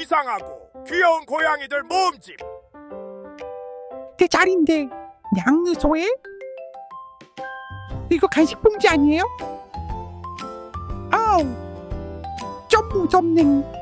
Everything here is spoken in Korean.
이상하고 귀여운 고양이들 모음집. 내 자리인데 양수소에? 이거 간식 봉지 아니에요? 아우 좀 무섭네.